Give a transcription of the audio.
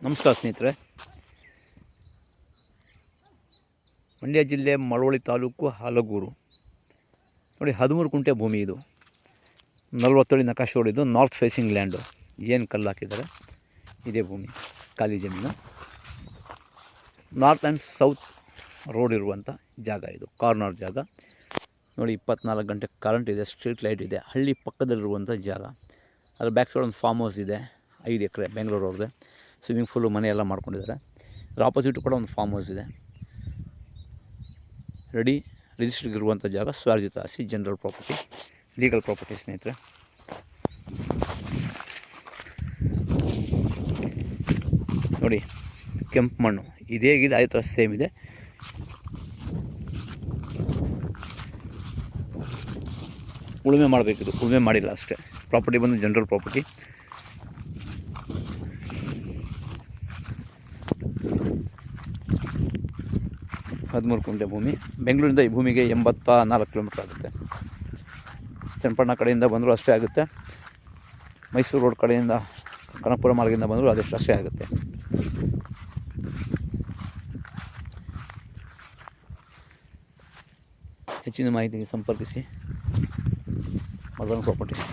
ನಮಸ್ಕಾರ ಸ್ನೇಹಿತರೆ. ಮಂಡ್ಯ ಜಿಲ್ಲೆ ಮಳವಳ್ಳಿ ತಾಲೂಕು ಹಾಲಗೂರು ನೋಡಿ, 13 ಕುಂಟೆ ಭೂಮಿ ಇದು. 40 ಅಡಿ ನಕಾಶೆ ಹೊಡಿದು ನಾರ್ತ್ ಫೇಸಿಂಗ್ ಲ್ಯಾಂಡು. ಏನು ಕಲ್ಲು ಹಾಕಿದ್ದಾರೆ ಇದೇ ಭೂಮಿ, ಖಾಲಿ ಜಮೀನು. ನಾರ್ತ್ ಆ್ಯಂಡ್ ಸೌತ್ ರೋಡ್ ಇರುವಂಥ ಜಾಗ ಇದು, ಕಾರ್ನರ್ ಜಾಗ ನೋಡಿ. 24 ಗಂಟೆ ಕರೆಂಟ್ ಇದೆ, ಸ್ಟ್ರೀಟ್ ಲೈಟ್ ಇದೆ. ಹಳ್ಳಿ ಪಕ್ಕದಲ್ಲಿರುವಂಥ ಜಾಗ. ಅದ್ರ ಬ್ಯಾಕ್ ಸೈಡ್ ಒಂದು ಫಾರ್ಮ್ ಹೌಸ್ ಇದೆ, 5 ಎಕರೆ, ಬೆಂಗಳೂರು ಅವ್ರದ್ದೆ. ಸ್ವಿಮ್ಮಿಂಗ್ ಪೂಲು ಮನೆ ಎಲ್ಲ ಮಾಡ್ಕೊಂಡಿದ್ದಾರೆ. ಅದ್ರ ಆಪೋಸಿಟ್ ಕೂಡ ಒಂದು ಫಾರ್ಮ್ ಹೌಸ್ ಇದೆ. ರೆಡಿ ರಿಜಿಸ್ಟ್ರಿಗೆ ಇರುವಂಥ ಜಾಗ, ಸ್ವಾರ್ಜಿತ ಆಸ್ತಿ, ಜನರಲ್ ಪ್ರಾಪರ್ಟಿ, ಲೀಗಲ್ ಪ್ರಾಪರ್ಟಿ ಸ್ನೇಹಿತರೆ. ನೋಡಿ, ಕೆಂಪು ಮಣ್ಣು ಇದೇಗಿದೆ, ಅದೇ ಥರ ಸೇಮ್ ಇದೆ. ಉಳುಮೆ ಮಾಡಬೇಕಿದು, ಉಳುಮೆ ಮಾಡಿಲ್ಲ ಅಷ್ಟೇ. ಪ್ರಾಪರ್ಟಿ ಬಂದು ಜನರಲ್ ಪ್ರಾಪರ್ಟಿ. ಹದಿಮೂರು ಕುಂಟೆ ಭೂಮಿ. ಬೆಂಗಳೂರಿಂದ ಈ ಭೂಮಿಗೆ 84 ಕಿಲೋಮೀಟ್ರ್ ಆಗುತ್ತೆ. ಚನ್ನಪಟ್ಟಣ ಕಡೆಯಿಂದ ಬಂದರೂ ಅಷ್ಟೇ ಆಗುತ್ತೆ. ಮೈಸೂರು ರೋಡ್ ಕಡೆಯಿಂದ, ಕನಕಪುರ ಮಾರ್ಗದಿಂದ ಬಂದರೂ ಅಷ್ಟೇ ಆಗುತ್ತೆ. ಹೆಚ್ಚಿನ ಮಾಹಿತಿಗೆ ಸಂಪರ್ಕಿಸಿ ಮದನ್ ಪ್ರಾಪರ್ಟೀಸ್.